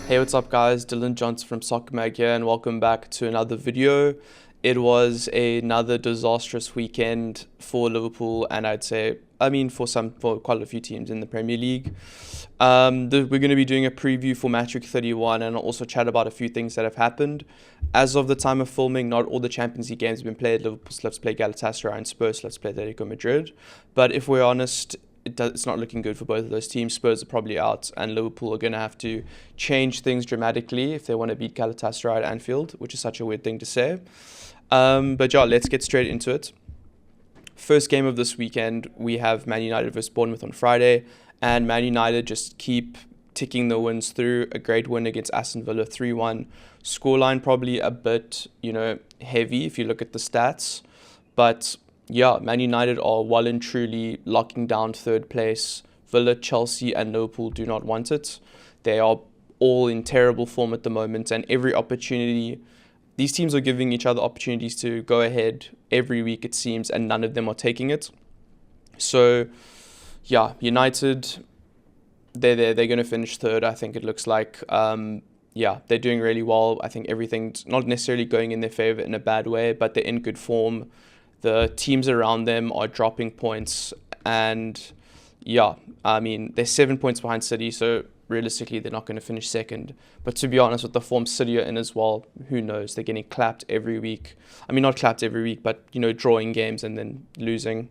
Hey, what's up guys? Dylan Johnson from Soccermags here and welcome back to another video. It was another disastrous weekend for Liverpool and for quite a few teams in the Premier League. We're going to be doing a preview for Match Week 31 and also chat about a few things that have happened. As of the time of filming, not all the Champions League games have been played. Liverpool still have to play Galatasaray and Spurs still have to play Atletico Madrid. But if we're honest, it's not looking good for both of those teams. Spurs are probably out, and Liverpool are going to have to change things dramatically if they want to beat Galatasaray at Anfield, which is such a weird thing to say. But yeah, let's get straight into it. First game of this weekend, we have Man United versus Bournemouth on Friday, and Man United just keep ticking the wins through. A great win against Aston Villa, 3-1. Scoreline probably a bit, heavy if you look at the stats, but yeah, Man United are well and truly locking down third place. Villa, Chelsea and Liverpool do not want it. They are all in terrible form at the moment, and every opportunity, these teams are giving each other opportunities to go ahead every week it seems, and none of them are taking it. So yeah, United, they're there. They're going to finish third, I think it looks like. They're doing really well. I think everything's not necessarily going in their favour in a bad way, but they're in good form. The teams around them are dropping points, and they're 7 points behind City, so realistically they're not going to finish second. But to be honest, with the form City are in as well, who knows? They're getting clapped every week. I mean, not clapped every week, but drawing games and then losing.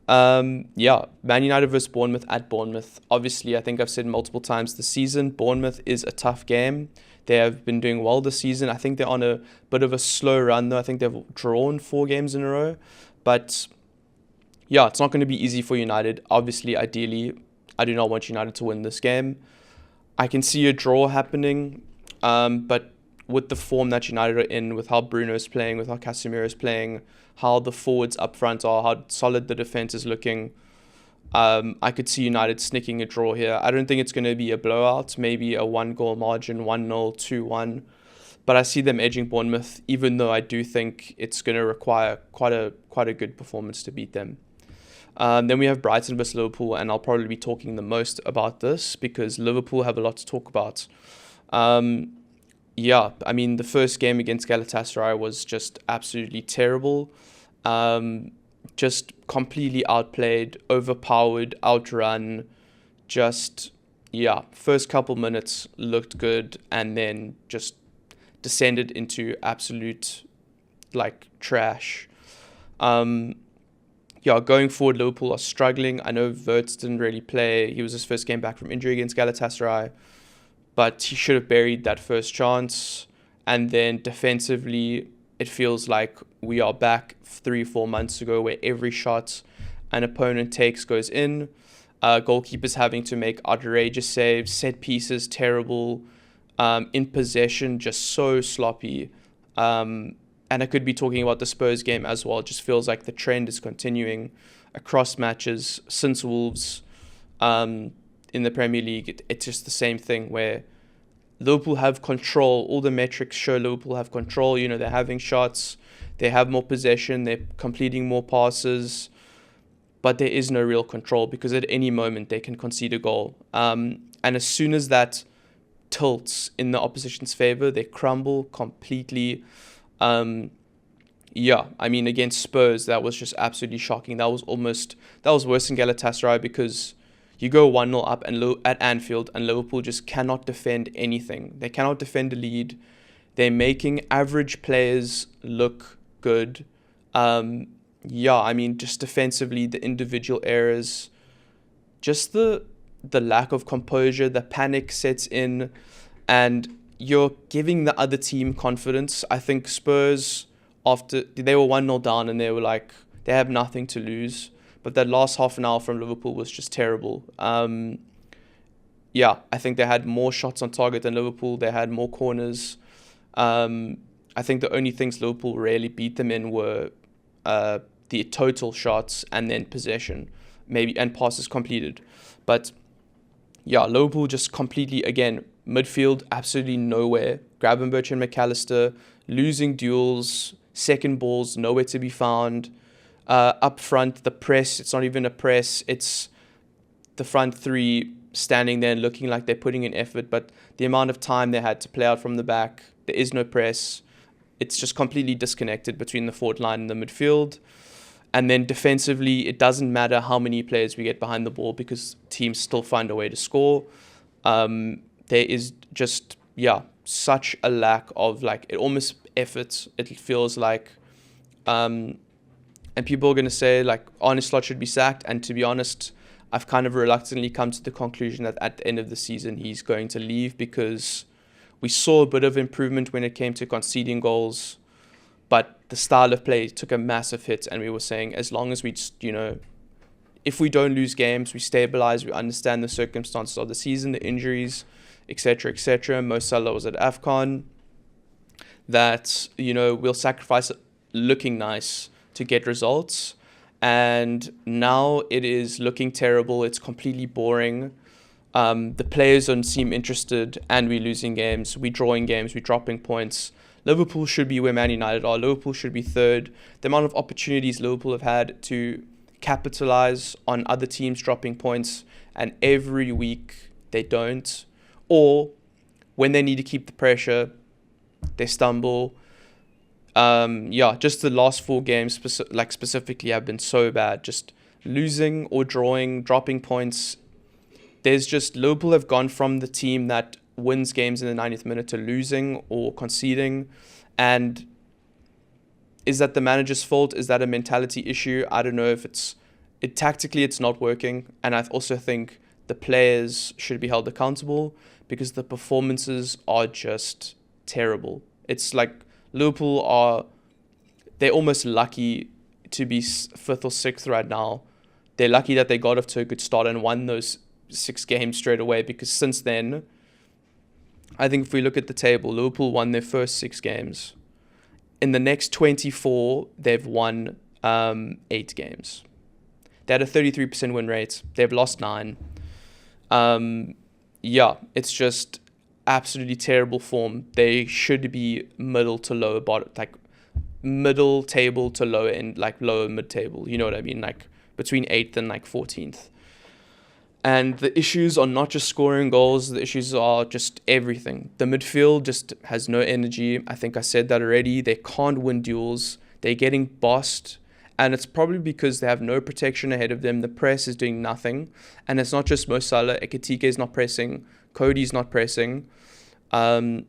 Man United versus Bournemouth at Bournemouth. Obviously, I think I've said multiple times this season, Bournemouth is a tough game. They have been doing well this season. I think they're on a bit of a slow run, though. I think they've drawn 4 games in a row. But yeah, it's not going to be easy for United. Obviously, ideally, I do not want United to win this game. I can see a draw happening, but with the form that United are in, with how Bruno's playing, with how Casemiro's playing, how the forwards up front are, how solid the defense is looking, I could see United sneaking a draw here. I don't think it's going to be a blowout, maybe a 1-goal margin, 1-0, 2-1. But I see them edging Bournemouth, even though I do think it's going to require quite a good performance to beat them. Then we have Brighton versus Liverpool, and I'll probably be talking the most about this because Liverpool have a lot to talk about. The first game against Galatasaray was just absolutely terrible. Just completely outplayed, overpowered, outrun. First couple minutes looked good and then just descended into absolute trash. Going forward, Liverpool are struggling. I know Wirtz didn't really play. He was his first game back from injury against Galatasaray, but he should have buried that first chance. And then defensively, it feels like we are back 3-4 months ago where every shot an opponent takes goes in. Goalkeepers having to make outrageous saves, set pieces terrible, in possession just so sloppy. And I could be talking about the Spurs game as well. It just feels like the trend is continuing across matches since Wolves in the Premier League. It's just the same thing where Liverpool have control. All the metrics show Liverpool have control. They're having shots. They have more possession. They're completing more passes. But there is no real control because at any moment they can concede a goal. And as soon as that tilts in the opposition's favour, they crumble completely. Against Spurs, that was just absolutely shocking. That was worse than Galatasaray because you go 1-0 up at Anfield and Liverpool just cannot defend anything. They cannot defend a lead. They're making average players look good. Just defensively, the individual errors, just the lack of composure, the panic sets in, and you're giving the other team confidence. I think Spurs, after they were 1-0 down and they were like, they have nothing to lose. But that last half an hour from Liverpool was just terrible. I think they had more shots on target than Liverpool. They had more corners. I think the only things Liverpool really beat them in were the total shots and then possession, maybe, and passes completed. But Liverpool just completely, again, midfield, absolutely nowhere. Gravenberch and McAllister losing duels, second balls, nowhere to be found. Up front, the press, it's not even a press. It's the front three standing there and looking like they're putting in effort, but the amount of time they had to play out from the back, there is no press. It's just completely disconnected between the forward line and the midfield. And then defensively, it doesn't matter how many players we get behind the ball because teams still find a way to score. There is just, such a lack of, it almost effort, it feels like. And people are going to say, Arne Slot should be sacked. And to be honest, I've kind of reluctantly come to the conclusion that at the end of the season, he's going to leave because we saw a bit of improvement when it came to conceding goals, but the style of play took a massive hit. And we were saying, as long as we just, if we don't lose games, we stabilize, we understand the circumstances of the season, the injuries, etc., etc. Mo Salah was at AFCON, that, we'll sacrifice looking nice to get results. And now it is looking terrible. It's completely boring. The players don't seem interested, and we're losing games. We're drawing games. We're dropping points. Liverpool should be where Man United are. Liverpool should be third. The amount of opportunities Liverpool have had to capitalize on other teams dropping points, and every week they don't. Or when they need to keep the pressure, they stumble. Just the last 4 games specifically have been so bad. Just losing or drawing, dropping points. There's just, Liverpool have gone from the team that wins games in the 90th minute to losing or conceding. And is that the manager's fault? Is that a mentality issue? I don't know if tactically it's not working. And I also think the players should be held accountable because the performances are just terrible. It's like Liverpool they're almost lucky to be 5th or 6th right now. They're lucky that they got off to a good start and won those 6 games straight away, because since then, I think if we look at the table, Liverpool won their first 6 games. In the next 24, they've won 8 games. They had a 33% win rate. They've lost 9. It's just absolutely terrible form. They should be middle to lower bottom, middle table to lower end, lower mid table. You know what I mean? Between 8th and 14th. And the issues are not just scoring goals, the issues are just everything. The midfield just has no energy. I think I said that already. They can't win duels. They're getting bossed. And it's probably because they have no protection ahead of them. The press is doing nothing. And it's not just Mo Salah. Ekitike is not pressing. Cody's not pressing. And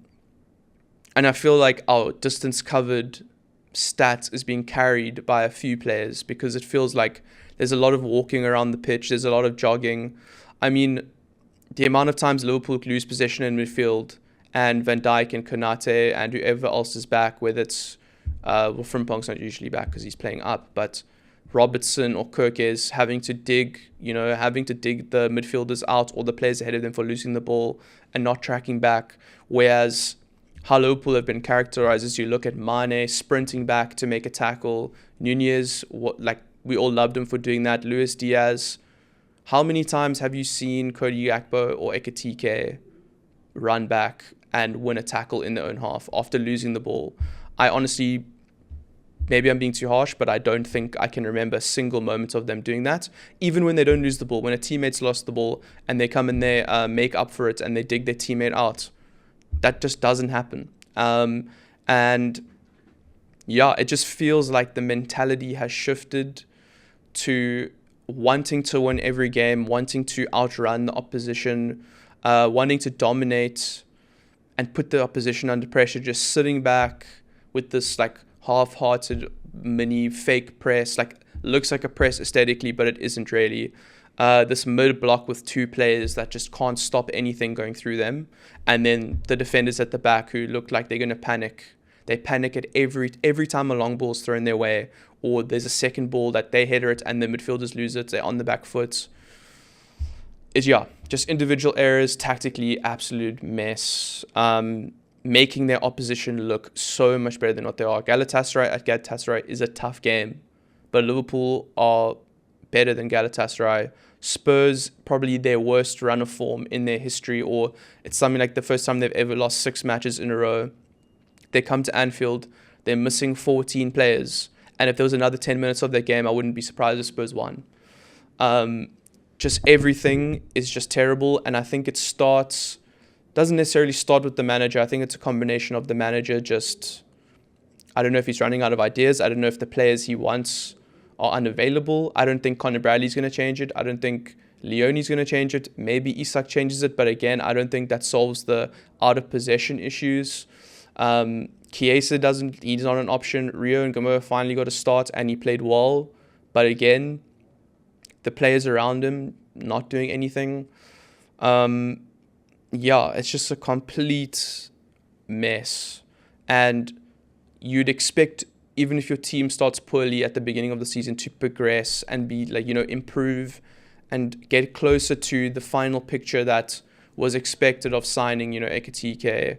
I feel like our distance covered stats is being carried by a few players, because it feels like there's a lot of walking around the pitch. There's a lot of jogging. I mean, the amount of times Liverpool lose possession in midfield and Van Dijk and Konate and whoever else is back, whether it's, Frimpong's not usually back because he's playing up, but Robertson or Kirk is having to dig the midfielders out or the players ahead of them for losing the ball and not tracking back. Whereas how Liverpool have been characterized is you look at Mane sprinting back to make a tackle. Nunez, we all loved him for doing that. Luis Diaz. How many times have you seen Cody Gakpo or Ekitike run back and win a tackle in their own half after losing the ball? I honestly, maybe I'm being too harsh, but I don't think I can remember a single moment of them doing that. Even when they don't lose the ball, when a teammate's lost the ball and they come in there, make up for it and they dig their teammate out, that just doesn't happen. It just feels like the mentality has shifted to wanting to win every game, wanting to outrun the opposition, wanting to dominate and put the opposition under pressure, just sitting back with this half-hearted mini fake press, looks like a press aesthetically, but it isn't really. This mid block with 2 players that just can't stop anything going through them, and then the defenders at the back who look like they're going to panic. They panic at every time a long ball's thrown their way, or there's a second ball that they header it and the midfielders lose it. They're on the back foot. Just individual errors, tactically absolute mess. Making their opposition look so much better than what they are. Galatasaray is a tough game, but Liverpool are better than Galatasaray. Spurs, probably their worst run of form in their history, or it's something like the first time they've ever lost 6 matches in a row. They come to Anfield, they're missing 14 players, and if there was another 10 minutes of their game, I wouldn't be surprised if Spurs won. just everything is just terrible. And I think it doesn't necessarily start with the manager. I think it's a combination of the manager just, I don't know if he's running out of ideas. I don't know if the players he wants are unavailable. I don't think Connor Bradley's going to change it. I don't think Leone's going to change it. Maybe Isak changes it. But again, I don't think that solves the out of possession issues. Chiesa he's not an option. Rio and Gamo finally got a start and he played well. But again, the players around him not doing anything. It's just a complete mess. And you'd expect, even if your team starts poorly at the beginning of the season, to progress and be improve and get closer to the final picture that was expected of signing, Ekatike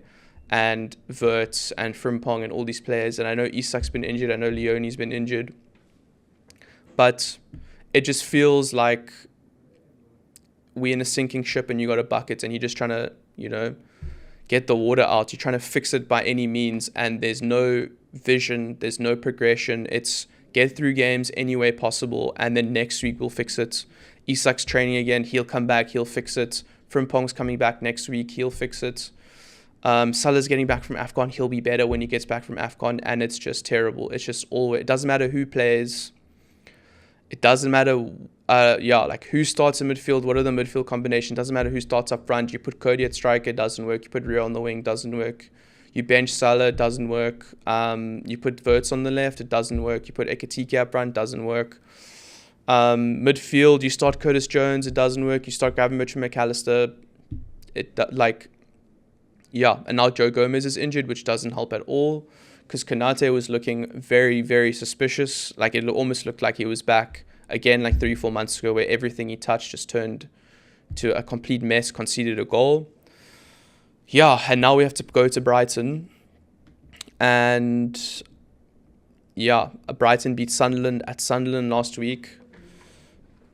and Wirtz and Frimpong and all these players. And I know Isak's been injured. I know Leone's been injured. But it just feels like we're in a sinking ship and you got a bucket and you're just trying to, get the water out. You're trying to fix it by any means, and there's no vision, there's no progression. It's get through games any way possible, and then next week we'll fix it. Isak's training again, he'll come back, he'll fix it. Frimpong's coming back next week, he'll fix it. Salah's getting back from AFCON, he'll be better when he gets back from AFCON, and it's just terrible. It's just always, it doesn't matter who plays. It doesn't matter, who starts in midfield, what are the midfield combinations. Doesn't matter who starts up front. You put Cody at striker, it doesn't work. You put Rio on the wing, doesn't work. You bench Salah, it doesn't work. You put Wirtz on the left, it doesn't work. You put Ekatike up front, doesn't work. Midfield, you start Curtis Jones, it doesn't work. You start Gravenberch and McAllister, and now Joe Gomez is injured, which doesn't help at all. Because Konate was looking very, very suspicious. Like, it almost looked like he was back again 3-4 months ago, where everything he touched just turned to a complete mess, conceded a goal. And now we have to go to Brighton. And Brighton beat Sunderland at Sunderland last week.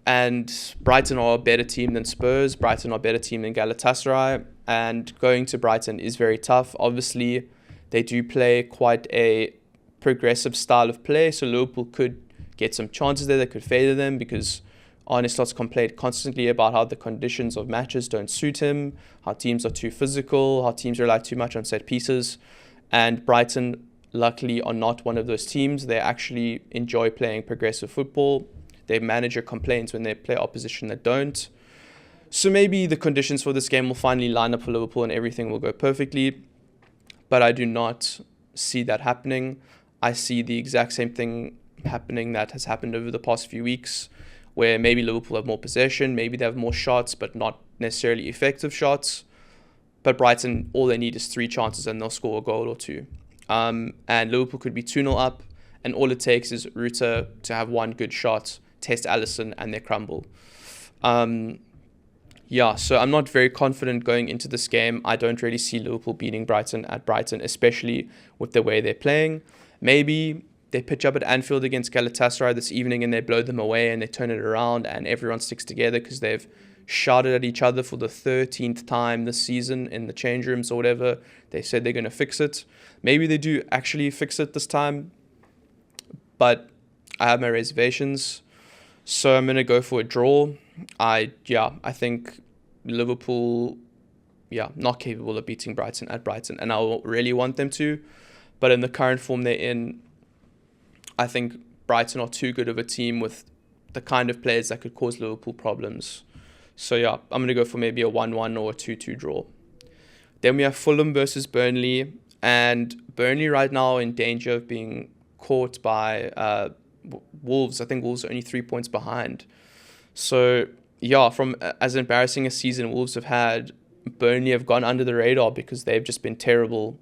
And Brighton are a better team than Spurs. Brighton are a better team than Galatasaray. And going to Brighton is very tough. Obviously, they do play quite a progressive style of play, so Liverpool could get some chances there that could favour them, because Arne Slot's complained constantly about how the conditions of matches don't suit him, how teams are too physical, how teams rely too much on set pieces. And Brighton, luckily, are not one of those teams. They actually enjoy playing progressive football. Their manager complains when they play opposition that don't. So maybe the conditions for this game will finally line up for Liverpool and everything will go perfectly. But I do not see that happening. I see the exact same thing happening that has happened over the past few weeks, where maybe Liverpool have more possession, maybe they have more shots, but not necessarily effective shots. But Brighton, all they need is 3 chances and they'll score a goal or 2. And Liverpool could be 2-0 up, and all it takes is Ruta to have one good shot, test Alisson, and they crumble. So I'm not very confident going into this game. I don't really see Liverpool beating Brighton at Brighton, especially with the way they're playing. Maybe they pitch up at Anfield against Galatasaray this evening and they blow them away and they turn it around and everyone sticks together because they've shouted at each other for the 13th time this season in the change rooms or whatever. They said they're going to fix it. Maybe they do actually fix it this time, but I have my reservations. So I'm going to go for a draw. I think Liverpool, not capable of beating Brighton at Brighton, and I really want them to. But in the current form they're in, I think Brighton are too good of a team with the kind of players that could cause Liverpool problems. So I'm going to go for maybe a 1-1 or a 2-2 draw. Then we have Fulham versus Burnley, and Burnley right now in danger of being caught by Wolves. I think Wolves are only 3 points behind. So, from as embarrassing a season Wolves have had, Burnley have gone under the radar because they've just been terrible,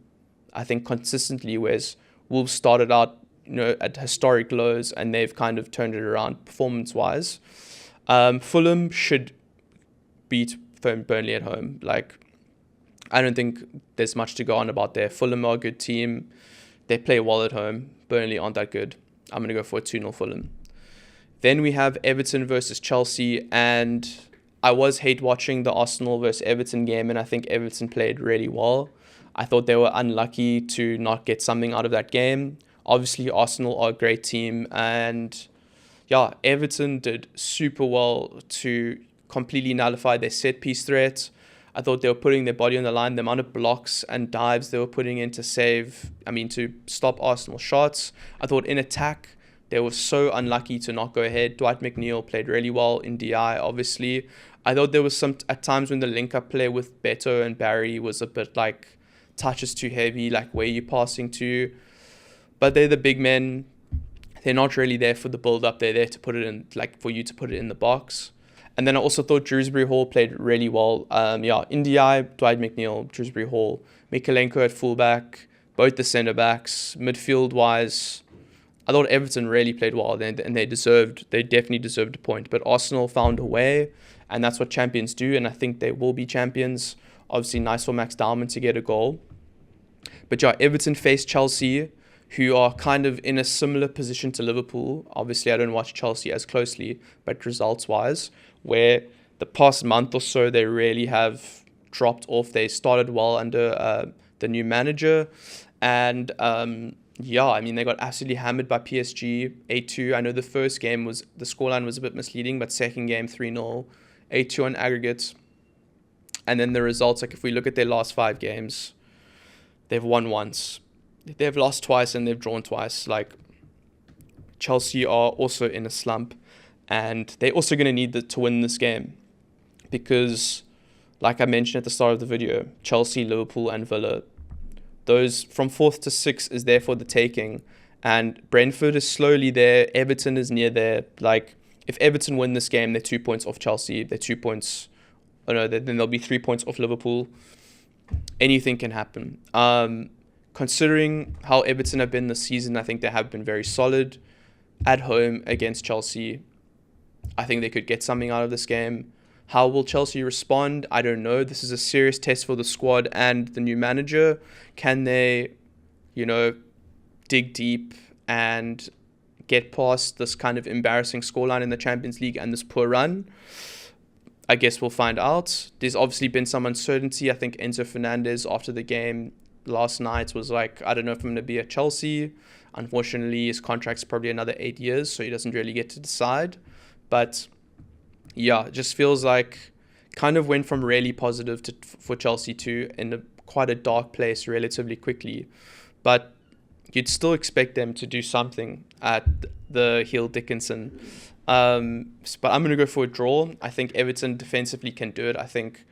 I think, consistently, whereas Wolves started out, at historic lows and they've kind of turned it around performance-wise. Fulham should beat Burnley at home. I don't think there's much to go on about there. Fulham are a good team. They play well at home. Burnley aren't that good. I'm going to go for a 2-0 Fulham. Then we have Everton versus Chelsea, and I was hate watching the Arsenal versus Everton game, and I think Everton played really well. I thought they were unlucky to not get something out of that game. Obviously, Arsenal are a great team, and Everton did super well to completely nullified their set piece threat. I thought they were putting their body on the line. The amount of blocks and dives they were putting in to to stop Arsenal shots. I thought in attack, they were so unlucky to not go ahead. Dwight McNeil played really well in DI, obviously. I thought there was at times when the link-up play with Beto and Barry was a bit like touches too heavy, like where you passing to. But they're the big men. They're not really there for the build-up. They're there to put it in, like for you to put it in the box. And then I also thought Dewsbury Hall played really well. In DI, Dwight McNeil, Dewsbury Hall, Mikalenko at fullback, both the centre-backs, midfield-wise. I thought Everton really played well, and they definitely deserved a point. But Arsenal found a way, and that's what champions do, and I think they will be champions. Obviously, nice for Max Diamond to get a goal. But yeah, Everton faced Chelsea, who are kind of in a similar position to Liverpool. Obviously, I don't watch Chelsea as closely, but results-wise, where the past month or so, they really have dropped off. They started well under the new manager, and they got absolutely hammered by PSG 8-2. I know the first game the scoreline was a bit misleading, but second game 3-0, 8-2 on aggregate. And then the results, like if we look at their last 5 games, they've won once, they've lost twice, and they've drawn twice. Like Chelsea are also in a slump, and they're also going to need to win this game because, like I mentioned at the start of the video, Chelsea, Liverpool, and Villa, those from 4th to 6th is there for the taking, and Brentford is slowly there. Everton is near there. Like if Everton win this game, they're 2 points off Chelsea. They're 2 points. Oh no, then they'll be 3 points off Liverpool. Anything can happen. Considering how Everton have been this season, I think they have been very solid at home against Chelsea. I think they could get something out of this game. How will Chelsea respond? I don't know. This is a serious test for the squad and the new manager. Can they, dig deep and get past this kind of embarrassing scoreline in the Champions League and this poor run? I guess we'll find out. There's obviously been some uncertainty. I think Enzo Fernandez after the game last night was like, I don't know if I'm going to be at Chelsea. Unfortunately, his contract's probably another 8 years, so he doesn't really get to decide. But yeah, it just feels like kind of went from really positive for Chelsea to in quite a dark place relatively quickly. But you'd still expect them to do something at the Hill Dickinson. But I'm going to go for a draw. I think Everton defensively can do it. I think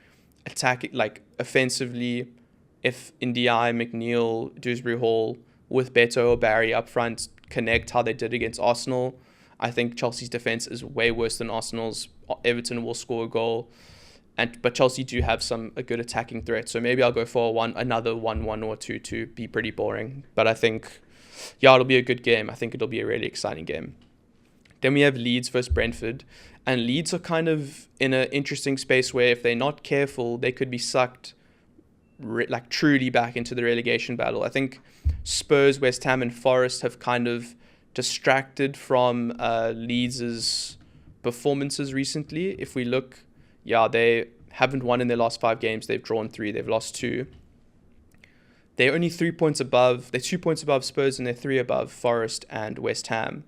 offensively, if Ndiaye, McNeil, Dewsbury Hall with Beto or Barry up front connect how they did against Arsenal, I think Chelsea's defense is way worse than Arsenal's. Everton will score a goal, but Chelsea do have a good attacking threat. So maybe I'll go for another 1-1 or 2 to be pretty boring. But I think, it'll be a good game. I think it'll be a really exciting game. Then we have Leeds versus Brentford, and Leeds are kind of in an interesting space where if they're not careful, they could be sucked truly back into the relegation battle. I think Spurs, West Ham, and Forest have kind of distracted from Leeds' performances recently. If we look, they haven't won in their last 5 games. They've drawn 3. They've lost 2. They're only 3 points above. They're 2 points above Spurs, and they're 3 above Forest and West Ham.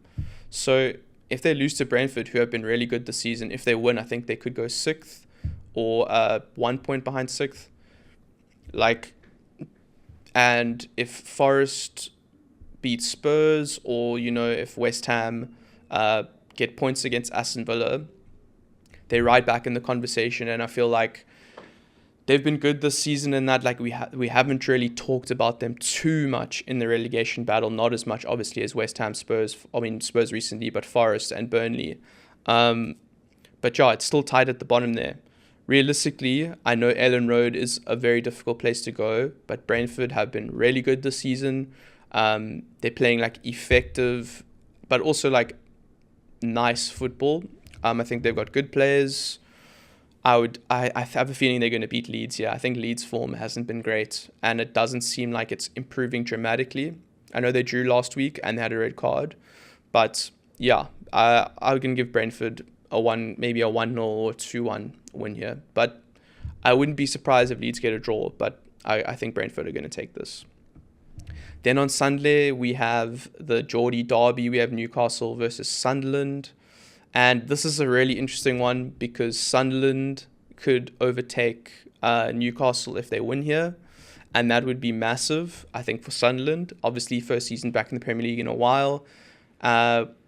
So if they lose to Brentford, who have been really good this season, if they win, I think they could go 6th or 1 point behind 6th. And if Forest beat Spurs, or if West Ham get points against Aston Villa, they're right back in the conversation. And I feel like they've been good this season in that we haven't really talked about them too much in the relegation battle, not as much obviously as West Ham, Spurs recently, but Forest and Burnley. It's still tight at the bottom there. Realistically, I know Ellen Road is a very difficult place to go, but Brentford have been really good this season. They're playing effective, but also nice football. I think they've got good players. I have a feeling they're going to beat Leeds. Yeah, I think Leeds' form hasn't been great, and it doesn't seem like it's improving dramatically. I know they drew last week and they had a red card, but I can give Brentford maybe a 1-0 or 2-1 win here. But I wouldn't be surprised if Leeds get a draw, but I think Brentford are going to take this. Then on Sunday, we have the Geordie derby. We have Newcastle versus Sunderland. And this is a really interesting one because Sunderland could overtake Newcastle if they win here. And that would be massive, I think, for Sunderland. Obviously, first season back in the Premier League in a while.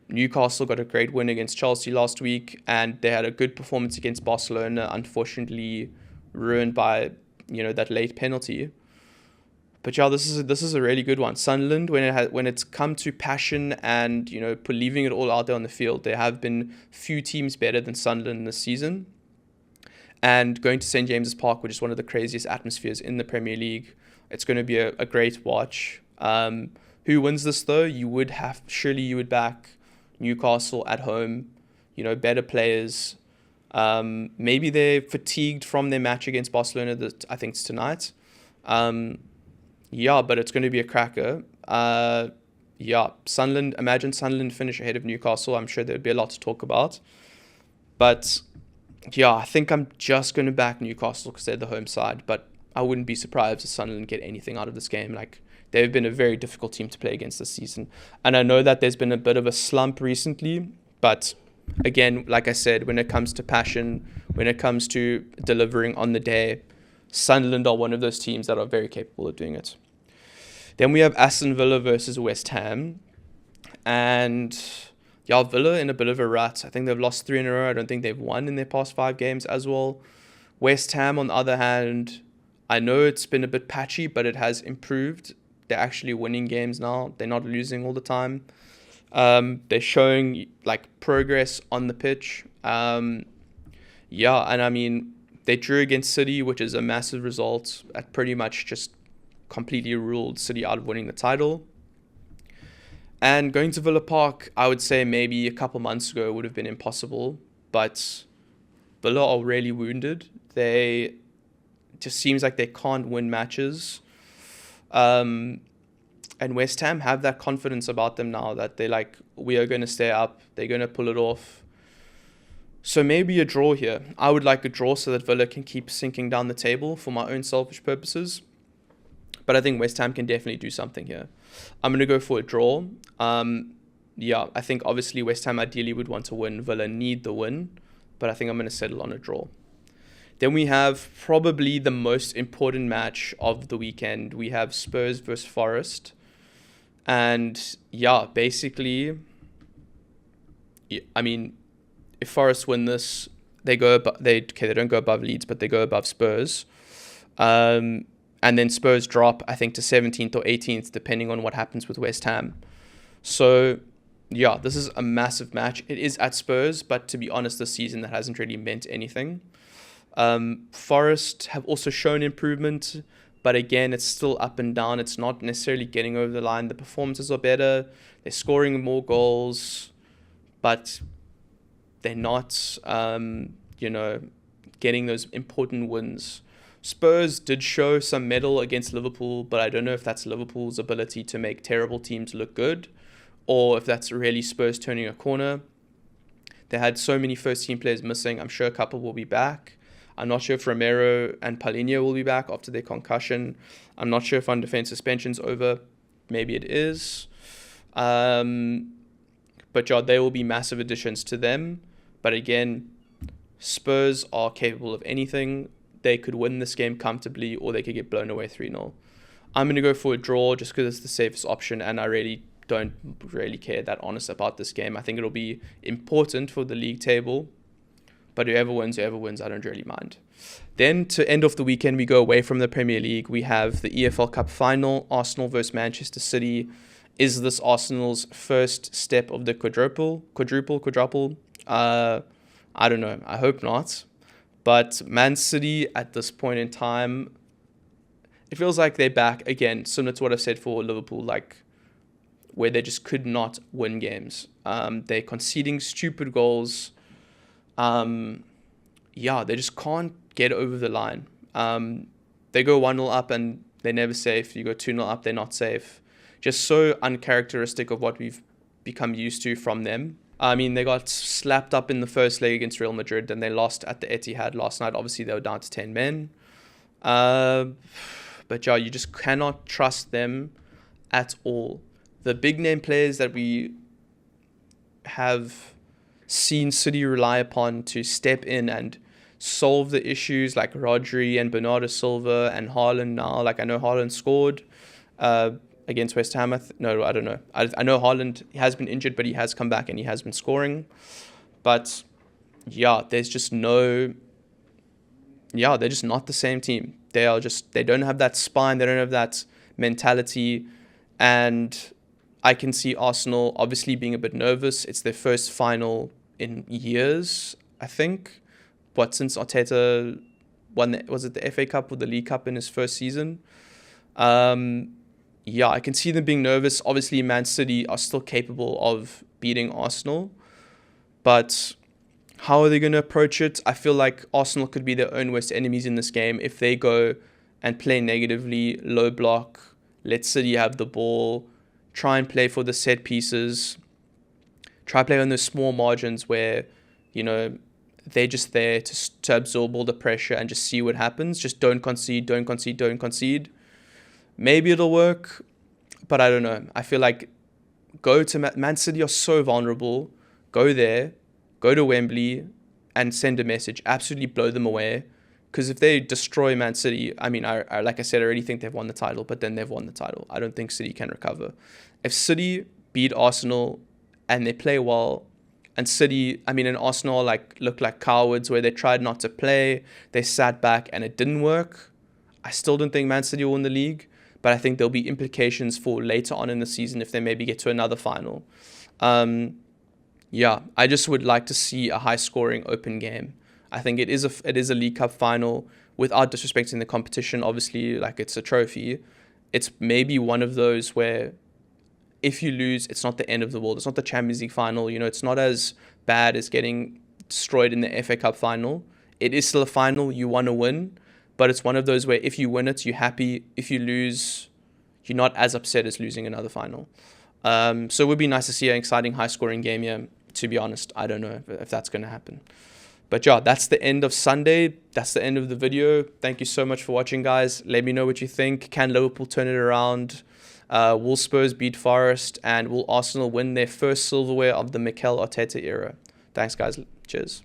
Newcastle got a great win against Chelsea last week, and they had a good performance against Barcelona, unfortunately ruined by, that late penalty. But yeah, this is a really good one. Sunderland, when it's come to passion and leaving it all out there on the field, there have been few teams better than Sunderland this season. And going to St James's Park, which is one of the craziest atmospheres in the Premier League, it's going to be a great watch. Who wins this though? You would back Newcastle at home. Better players. Maybe they're fatigued from their match against Barcelona that I think is tonight. Yeah, but it's going to be a cracker. Sunderland. Imagine Sunderland finish ahead of Newcastle. I'm sure there would be a lot to talk about. But yeah, I think I'm just going to back Newcastle because they're the home side. But I wouldn't be surprised if Sunderland get anything out of this game. Like, they've been a very difficult team to play against this season. And I know that there's been a bit of a slump recently. But again, like I said, when it comes to passion, when it comes to delivering on the day, Sunderland are one of those teams that are very capable of doing it. Then we have Aston Villa versus West Ham. And yeah, Villa in a bit of a rut. I think they've lost 3 in a row. I don't think they've won in their past 5 games as well. West Ham, on the other hand, I know it's been a bit patchy, but it has improved. They're actually winning games now. They're not losing all the time. They're showing progress on the pitch. And I mean, they drew against City, which is a massive result. That pretty much just completely ruled City out of winning the title. And going to Villa Park, I would say maybe a couple months ago would have been impossible. But Villa are really wounded. They just seems like they can't win matches. And West Ham have that confidence about them now that they're we are going to stay up. They're going to pull it off. So maybe a draw here. I would like a draw so that Villa can keep sinking down the table for my own selfish purposes. But I think West Ham can definitely do something here. I'm going to go for a draw. I think obviously West Ham ideally would want to win. Villa need the win. But I think I'm going to settle on a draw. Then we have probably the most important match of the weekend. We have Spurs versus Forest. And basically, I mean, if Forest win this, they don't go above Leeds, but they go above Spurs. And then Spurs drop, I think, to 17th or 18th, depending on what happens with West Ham. So, this is a massive match. It is at Spurs, but to be honest, this season that hasn't really meant anything. Forest have also shown improvement, but again, it's still up and down. It's not necessarily getting over the line. The performances are better. They're scoring more goals, but they're not, getting those important wins. Spurs did show some mettle against Liverpool, but I don't know if that's Liverpool's ability to make terrible teams look good, or if that's really Spurs turning a corner. They had so many first-team players missing. I'm sure a couple will be back. I'm not sure if Romero and Paulinho will be back after their concussion. I'm not sure if Van de Ven's suspension's over. Maybe it is. But there will be massive additions to them. But again, Spurs are capable of anything. They could win this game comfortably, or they could get blown away 3-0. I'm going to go for a draw just because it's the safest option, and I really don't really care that honest about this game. I think it'll be important for the league table. But whoever wins, I don't really mind. Then to end off the weekend, we go away from the Premier League. We have the EFL Cup final, Arsenal versus Manchester City. Is this Arsenal's first step of the quadruple? I don't know. I hope not. But Man City at this point in time, it feels like they're back again, similar to what I've said for Liverpool, where they just could not win games. They're conceding stupid goals. They just can't get over the line. They go 1-0 up and they're never safe. You go 2-0 up, they're not safe. Just so uncharacteristic of what we've become used to from them. I mean, they got slapped up in the first leg against Real Madrid, and they lost at the Etihad last night. Obviously, they were down to 10 men. You just cannot trust them at all. The big name players that we have seen City rely upon to step in and solve the issues, like Rodri and Bernardo Silva and Haaland now. Like, I know Haaland scored against West Ham. No, I don't know. I know Haaland has been injured, but he has come back and he has been scoring. But yeah, they're just not the same team. They don't have that spine. They don't have that mentality. And I can see Arsenal obviously being a bit nervous. It's their first final in years, I think. But since Arteta won, was it the FA Cup or the League Cup in his first season? Yeah, I can see them being nervous. Obviously, Man City are still capable of beating Arsenal. But how are they going to approach it? I feel like Arsenal could be their own worst enemies in this game if they go and play negatively, low block, let City have the ball, try and play for the set pieces, try play on those small margins where, they're just there to absorb all the pressure and just see what happens. Just don't concede, don't concede, don't concede. Maybe it'll work, but I don't know. I feel like go to Man City are so vulnerable. Go there, go to Wembley and send a message. Absolutely blow them away. Because if they destroy Man City, I mean, I like I said, I already think they've won the title, but then they've won the title. I don't think City can recover. If City beat Arsenal and they play well, and Arsenal look like cowards where they tried not to play, they sat back and it didn't work, I still don't think Man City will win the league, but I think there'll be implications for later on in the season if they maybe get to another final. Yeah, I just would like to see a high-scoring open game. I think it is a League Cup final without disrespecting the competition. Obviously, like, it's a trophy. It's maybe one of those where if you lose, it's not the end of the world. It's not the Champions League final. It's not as bad as getting destroyed in the FA Cup final. It is still a final. You want to win. But it's one of those where if you win it, you're happy. If you lose, you're not as upset as losing another final. So it would be nice to see an exciting, high-scoring game here. To be honest, I don't know if that's going to happen. But yeah, that's the end of Sunday. That's the end of the video. Thank you so much for watching, guys. Let me know what you think. Can Liverpool turn it around? Will Spurs beat Forest? And will Arsenal win their first silverware of the Mikel Arteta era? Thanks, guys. Cheers.